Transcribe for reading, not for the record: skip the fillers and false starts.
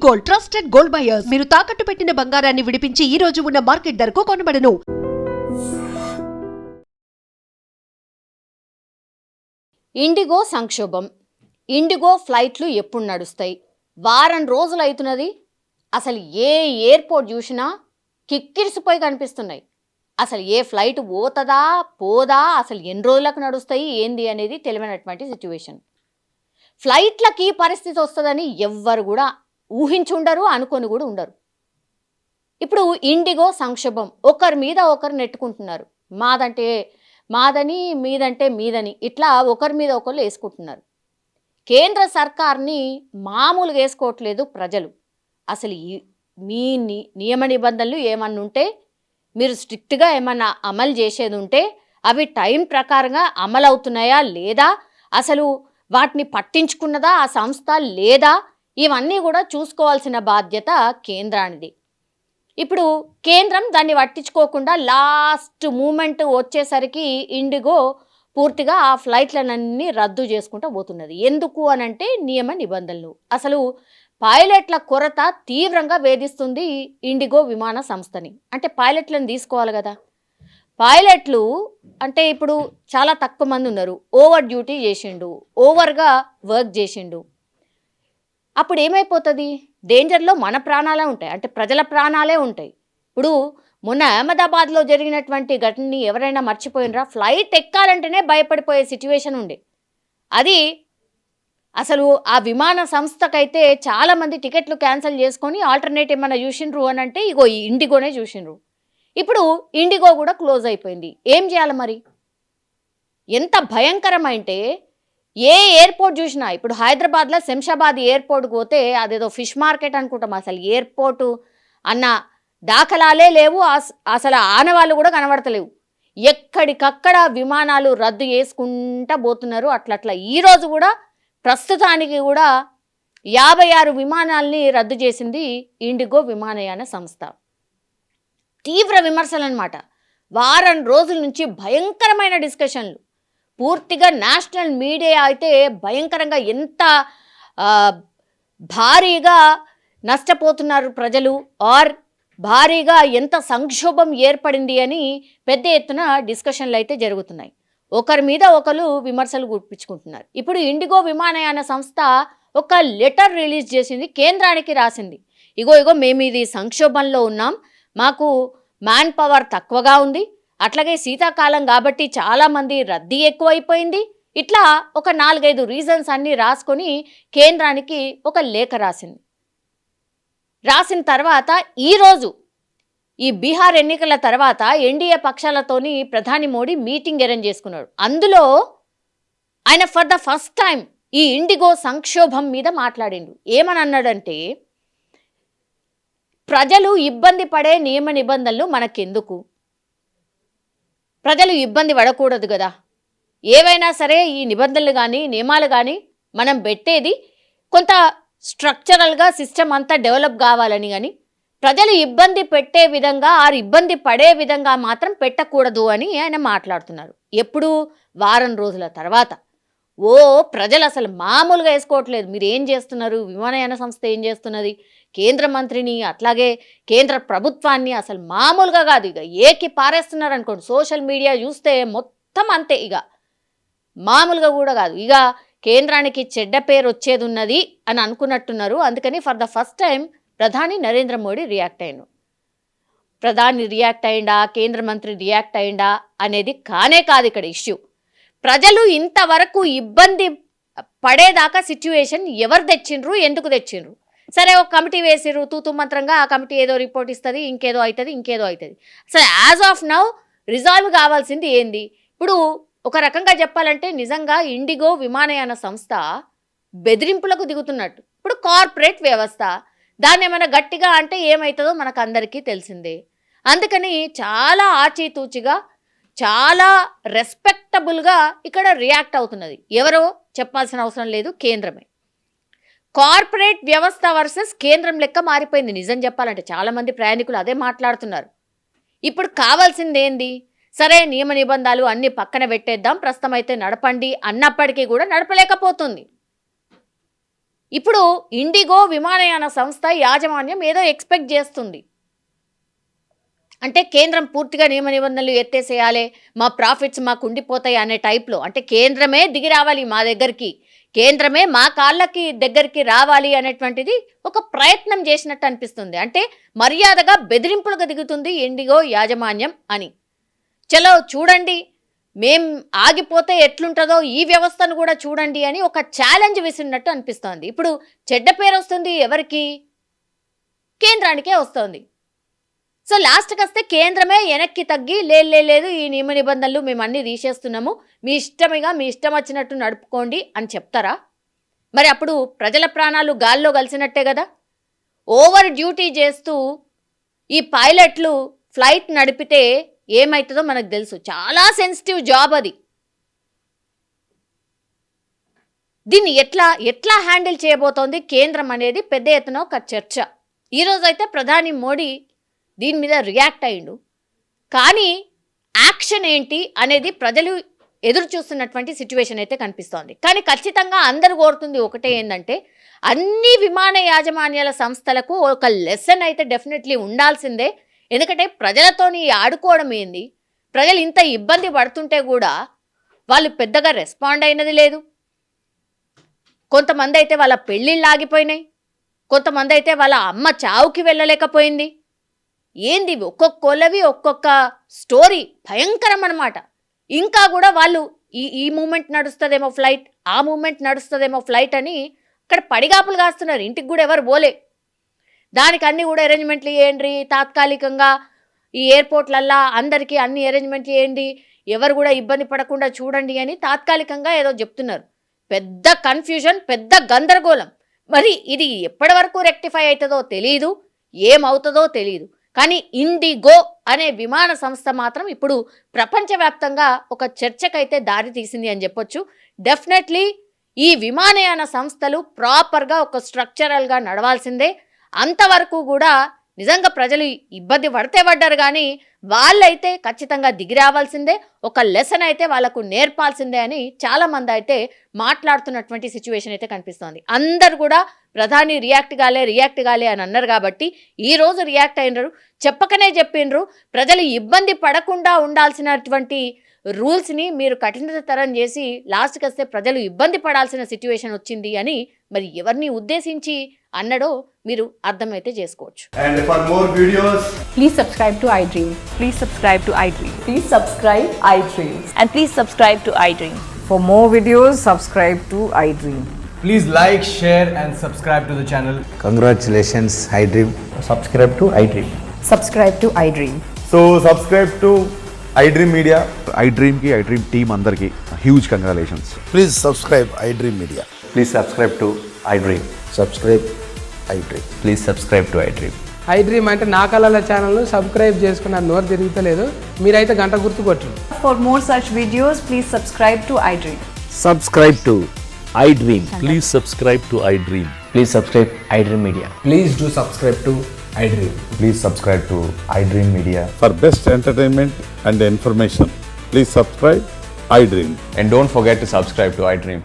Gold, trusted gold buyers. మీరు తాకట్టు పెట్టిన బంగారాన్ని విడిపించి ఈ రోజు ఉన్న మార్కెట్ ధరకు కొనబడను. ఇండిగో సంక్షోభం. ఇండిగో ఫ్లైట్లు ఎప్పుడు నడుస్తాయి? వారం రోజులు అవుతున్నది. అసలు ఏ ఎయిర్పోర్ట్ చూసినా కిక్కిరిసిపోయి కనిపిస్తున్నాయి. అసలు ఏ ఫ్లైట్ పోతుందా పోదా, అసలు ఎన్ని రోజులకు నడుస్తాయి ఏంది అనేది తెలియనటువంటి సిచ్యువేషన్. ఫ్లైట్లకి ఈ పరిస్థితి వస్తుందని ఎవ్వరు కూడా ఊహించుండరు, అనుకొని కూడా ఉండరు. ఇప్పుడు ఇండిగో సంక్షోభం, ఒకరి మీద ఒకరు నెట్టుకుంటున్నారు. మాదని మీదంటే మీదని, ఇట్లా ఒకరి మీద ఒకరు వేసుకుంటున్నారు. కేంద్ర సర్కార్ని మామూలుగా వేసుకోవట్లేదు ప్రజలు. అసలు మీ నియమ నిబంధనలు ఏమన్నా ఉంటే, మీరు స్ట్రిక్ట్గా ఏమన్నా అమలు చేసేది ఉంటే అవి టైం ప్రకారంగా అమలు అవుతున్నాయా లేదా, అసలు వాటిని పట్టించుకున్నదా ఆ సంస్థ లేదా, ఇవన్నీ కూడా చూసుకోవాల్సిన బాధ్యత కేంద్రానిది. ఇప్పుడు కేంద్రం దాన్ని పట్టించుకోకుండా లాస్ట్ మూమెంట్ వచ్చేసరికి ఇండిగో పూర్తిగా ఆ ఫ్లైట్లనన్నీ రద్దు చేసుకుంటూ పోతున్నది. ఎందుకు అనంటే నియమ నిబంధనలు. అసలు పైలట్ల కొరత తీవ్రంగా వేధిస్తుంది ఇండిగో విమాన సంస్థని. అంటే పైలట్లను తీసుకోవాలి కదా. పైలట్లు అంటే ఇప్పుడు చాలా తక్కువ మంది ఉన్నారు. ఓవర్ డ్యూటీ చేసిండు, ఓవర్గా వర్క్ చేసిండు. అప్పుడు ఏమైపోతుంది? డేంజర్లో మన ప్రాణాలే ఉంటాయి, అంటే ప్రజల ప్రాణాలే ఉంటాయి. ఇప్పుడు మొన్న అహ్మదాబాద్లో జరిగినటువంటి ఘటనని ఎవరైనా మర్చిపోయినరా? ఫ్లైట్ ఎక్కాలంటేనే భయపడిపోయే సిచ్యువేషన్ ఉండే. అది అసలు ఆ విమాన సంస్థకైతే చాలామంది టికెట్లు క్యాన్సిల్ చేసుకొని ఆల్టర్నేట్ ఏమన్నా చూసిండ్రు అని అంటే ఇగో ఈ ఇండిగోనే చూసిండ్రు. ఇప్పుడు ఇండిగో కూడా క్లోజ్ అయిపోయింది. ఏం చేయాలి మరి? ఎంత భయంకరమంటే ఏ ఎయిర్పోర్ట్ చూసినా, ఇప్పుడు హైదరాబాద్లో శంషాబాద్ ఎయిర్పోర్ట్కి పోతే అదేదో ఫిష్ మార్కెట్ అనుకుంటాం, అసలు ఎయిర్పోర్టు అన్న దాఖలాలే లేవు, అసలు ఆనవాళ్ళు కూడా కనబడతలేవు. ఎక్కడికక్కడ విమానాలు రద్దు చేసుకుంటా పోతున్నారు. అట్లట్లా ఈరోజు కూడా ప్రస్తుతానికి కూడా 56 విమానాల్ని రద్దు చేసింది ఇండిగో విమానయాన సంస్థ. తీవ్ర విమర్శలు అన్నమాట. వారం రోజుల నుంచి భయంకరమైన డిస్కషన్లు. పూర్తిగా నేషనల్ మీడియా అయితే భయంకరంగా ఎంత భారీగా నష్టపోతున్నారు ప్రజలు, ఆర్ భారీగా ఎంత సంక్షోభం ఏర్పడింది అని పెద్ద ఎత్తున డిస్కషన్లు అయితే జరుగుతున్నాయి. ఒకరి మీద ఒకరు విమర్శలు గుప్పించుకుంటున్నారు. ఇప్పుడు ఇండిగో విమానయాన సంస్థ ఒక లెటర్ రిలీజ్ చేసింది, కేంద్రానికి రాసింది. ఇగో మేము ఇది సంక్షోభంలో ఉన్నాం, మాకు మ్యాన్ పవర్ తక్కువగా ఉంది, అట్లాగే శీతాకాలం కాబట్టి చాలామంది రద్దీ ఎక్కువైపోయింది. ఇట్లా ఒక 4-5 రీజన్స్ అన్నీ రాసుకొని కేంద్రానికి ఒక లేఖ రాసింది. రాసిన తర్వాత ఈరోజు ఈ బీహార్ ఎన్నికల తర్వాత ఎన్డీఏ పక్షాలతోని ప్రధాని మోడీ మీటింగ్ అరేంజ్ చేసుకున్నాడు. అందులో ఆయన ఫర్ ద ఫస్ట్ టైం ఈ ఇండిగో సంక్షోభం మీద మాట్లాడిండు. ఏమని అన్నాడంటే, ప్రజలు ఇబ్బంది పడే నియమ నిబంధనలు మనకెందుకు, ప్రజలు ఇబ్బంది పడకూడదు కదా, ఏవైనా సరే ఈ నిబంధనలు కానీ నియమాలు కానీ మనం పెట్టేది కొంత స్ట్రక్చరల్గా సిస్టమ్ అంతా డెవలప్ కావాలని, కానీ ప్రజలు ఇబ్బంది పెట్టే విధంగా ఆరు ఇబ్బంది పడే విధంగా మాత్రం పెట్టకూడదు అని ఆయన మాట్లాడుతున్నారు. ఎప్పుడు? వారం రోజుల తర్వాత. ప్రజలు అసలు మామూలుగా వేసుకోవట్లేదు. మీరు ఏం చేస్తున్నారు, విమానయాన సంస్థ ఏం చేస్తున్నది, కేంద్ర మంత్రిని అట్లాగే కేంద్ర ప్రభుత్వాన్ని అసలు మామూలుగా కాదు, ఇక ఏకి పారేస్తున్నారు అనుకోండి. సోషల్ మీడియా చూస్తే మొత్తం అంతే, ఇక మామూలుగా కూడా కాదు. ఇక కేంద్రానికి చెడ్డ పేరు వచ్చేది ఉన్నది అని అనుకున్నట్టున్నారు. అందుకని ఫర్ ద ఫస్ట్ టైం ప్రధాని నరేంద్ర మోడీ రియాక్ట్ అయ్యాను. ప్రధాని రియాక్ట్ అయ్యిందా, కేంద్ర మంత్రి రియాక్ట్ అయ్యిందా అనేది కానే కాదు ఇక్కడ ఇష్యూ. ప్రజలు ఇంతవరకు ఇబ్బంది పడేదాకా సిచ్యువేషన్ ఎవరు తెచ్చిండ్రు, ఎందుకు తెచ్చిండ్రు? సరే, ఒక కమిటీ వేసిర్రు, తూతు మంత్రంగా ఆ కమిటీ ఏదో రిపోర్ట్ ఇస్తుంది, ఇంకేదో అవుతుంది. సరే, యాజ్ ఆఫ్ నౌ రిజాల్వ్ కావాల్సింది ఏంది? ఇప్పుడు ఒక రకంగా చెప్పాలంటే నిజంగా ఇండిగో విమానయాన సంస్థ బెదిరింపులకు దిగుతున్నట్టు. ఇప్పుడు కార్పొరేట్ వ్యవస్థ, దాన్ని ఏమైనా గట్టిగా అంటే ఏమవుతుందో మనకు అందరికీ తెలిసిందే. అందుకని చాలా ఆచితూచిగా, చాలా రెస్పెక్టబుల్గా ఇక్కడ రియాక్ట్ అవుతున్నది. ఎవరో చెప్పాల్సిన అవసరం లేదు, కేంద్రమే. కార్పొరేట్ వ్యవస్థ వర్సెస్ కేంద్రం లెక్క మారిపోయింది. నిజం చెప్పాలంటే చాలామంది ప్రయాణికులు అదే మాట్లాడుతున్నారు. ఇప్పుడు కావాల్సింది ఏంది? సరే, నియమ నిబంధనలు అన్నీ పక్కన పెట్టేద్దాం, ప్రస్తుతం అయితే నడపండి అన్నప్పటికీ కూడా నడపలేకపోతుంది. ఇప్పుడు ఇండిగో విమానయాన సంస్థ యాజమాన్యం ఏదో ఎక్స్పెక్ట్ చేస్తుంది. అంటే కేంద్రం పూర్తిగా నియమ నిబంధనలు ఎత్తేసేయాలి, మా ప్రాఫిట్స్ మాకు ఉండిపోతాయి అనే టైప్లో, అంటే కేంద్రమే దిగి రావాలి మా దగ్గరికి, కేంద్రమే మా కాళ్ళకి దగ్గరికి రావాలి అనేటువంటిది ఒక ప్రయత్నం చేసినట్టు అనిపిస్తుంది. అంటే మర్యాదగా బెదిరింపులకు దిగుతుంది ఇండిగో యాజమాన్యం అని. చలో చూడండి, మేం ఆగిపోతే ఎట్లుంటుందో ఈ వ్యవస్థను కూడా చూడండి అని ఒక ఛాలెంజ్ విసిరినట్టు అనిపిస్తోంది. ఇప్పుడు చెడ్డ పేరు వస్తుంది ఎవరికి? కేంద్రానికే వస్తుంది. సో లాస్ట్కి వస్తే కేంద్రమే వెనక్కి తగ్గి లేదు ఈ నియమ నిబంధనలు మేము అన్నీ తీసేస్తున్నాము, మీ ఇష్టం వచ్చినట్టు నడుపుకోండి అని చెప్తారా? మరి అప్పుడు ప్రజల ప్రాణాలు గాల్లో కలిసినట్టే కదా. ఓవర్ డ్యూటీ చేస్తూ ఈ పైలట్లు ఫ్లైట్ నడిపితే ఏమవుతుందో మనకు తెలుసు. చాలా సెన్సిటివ్ జాబ్ అది. దీన్ని ఎట్లా హ్యాండిల్ చేయబోతోంది కేంద్రం అనేది పెద్ద ఎత్తున ఒక చర్చ. ఈరోజైతే ప్రధాని మోడీ దీని మీద రియాక్ట్ అయ్యిండు. కానీ యాక్షన్ ఏంటి అనేది ప్రజలు ఎదురు చూస్తున్నటువంటి సిచ్యువేషన్ అయితే కనిపిస్తోంది. కానీ ఖచ్చితంగా అందరూ కోరుతుంది ఒకటే, ఏంటంటే అన్ని విమాన యాజమాన్యాల సంస్థలకు ఒక లెసన్ అయితే డెఫినెట్లీ ఉండాల్సిందే. ఎందుకంటే ప్రజలతోని ఆడుకోవడం ఏంది, ప్రజలు ఇంత ఇబ్బంది పడుతుంటే కూడా వాళ్ళు పెద్దగా రెస్పాండ్ అయినది లేదు. కొంతమంది అయితే వాళ్ళ పెళ్ళిళ్ళు ఆగిపోయినాయి, కొంతమంది అయితే వాళ్ళ అమ్మ చావుకి వెళ్ళలేకపోయింది. ఏంది ఒక్కొక్కవి ఒక్కొక్క స్టోరీ భయంకరం అన్నమాట. ఇంకా కూడా వాళ్ళు ఈ మూమెంట్ నడుస్తుందేమో ఫ్లైట్, ఆ మూమెంట్ నడుస్తుందేమో ఫ్లైట్ అని అక్కడ పడిగాపులు కాస్తున్నారు. ఇంటికి కూడా ఎవరు పోలే. దానికి అన్నీ కూడా అరేంజ్మెంట్లు చేయండి, తాత్కాలికంగా ఈ ఎయిర్పోర్ట్లల్లా అందరికీ అన్ని అరేంజ్మెంట్లు చేయండి, ఎవరు కూడా ఇబ్బంది పడకుండా చూడండి అని తాత్కాలికంగా ఏదో చెప్తున్నారు. పెద్ద కన్ఫ్యూజన్, పెద్ద గందరగోళం. మరి ఇది ఎప్పటి వరకు రెక్టిఫై అవుతుందో తెలియదు, ఏమవుతుందో తెలియదు. కానీ ఇండిగో అనే విమాన సంస్థ మాత్రం ఇప్పుడు ప్రపంచవ్యాప్తంగా ఒక చర్చకైతే దారి తీసింది అని చెప్పొచ్చు. డెఫినెట్లీ ఈ విమానయాన సంస్థలు ప్రాపర్గా ఒక స్ట్రక్చరల్గా నడవాల్సిందే. అంతవరకు కూడా నిజంగా ప్రజలు ఇబ్బంది పడ్డారు, కానీ వాళ్ళైతే ఖచ్చితంగా దిగి రావాల్సిందే, ఒక లెసన్ అయితే వాళ్ళకు నేర్పాల్సిందే అని చాలామంది అయితే మాట్లాడుతున్నటువంటి సిచ్యువేషన్ అయితే కనిపిస్తోంది. అందరు కూడా ప్రధాని రియాక్ట్ కాలే అని అన్నారు కాబట్టి ఈరోజు రియాక్ట్ అయినరు, చెప్పకనే చెప్పిండ్రు. ప్రజలు ఇబ్బంది పడకుండా ఉండాల్సినటువంటి రూల్స్ని మీరు కఠినతరం చేసి లాస్ట్కి వస్తే ప్రజలు ఇబ్బంది పడాల్సిన సిచ్యువేషన్ వచ్చింది అని మరి ఎవరిని ఉద్దేశించి అన్నడో మీరు అర్థమైతే చేసుకోవచ్చు. And for more videos, Please subscribe to iDream. Please subscribe to iDream. Please subscribe iDream. And please subscribe to iDream. For more videos, subscribe to iDream. please like, share and subscribe to the channel. Congratulations, iDream. subscribe to iDream. Subscribe to iDream. So subscribe to iDream Media. iDream team andarki huge congratulations. Please subscribe iDream Media. Please subscribe to iDream. Subscribe iDream. Please subscribe to iDream. iDream అంటే నా కళల ఛానల్ను subscribe చేసుకున్న నోరు తిరుగుతలేదు, మీరైతే గంట గుర్తు కొట్టండి. For more such videos, please subscribe to iDream. Subscribe to iDream. Please subscribe to iDream. Please subscribe iDream Media. Please do subscribe to iDream. Please subscribe to iDream Media. For best entertainment and information, please subscribe iDream. And don't forget to subscribe to iDream.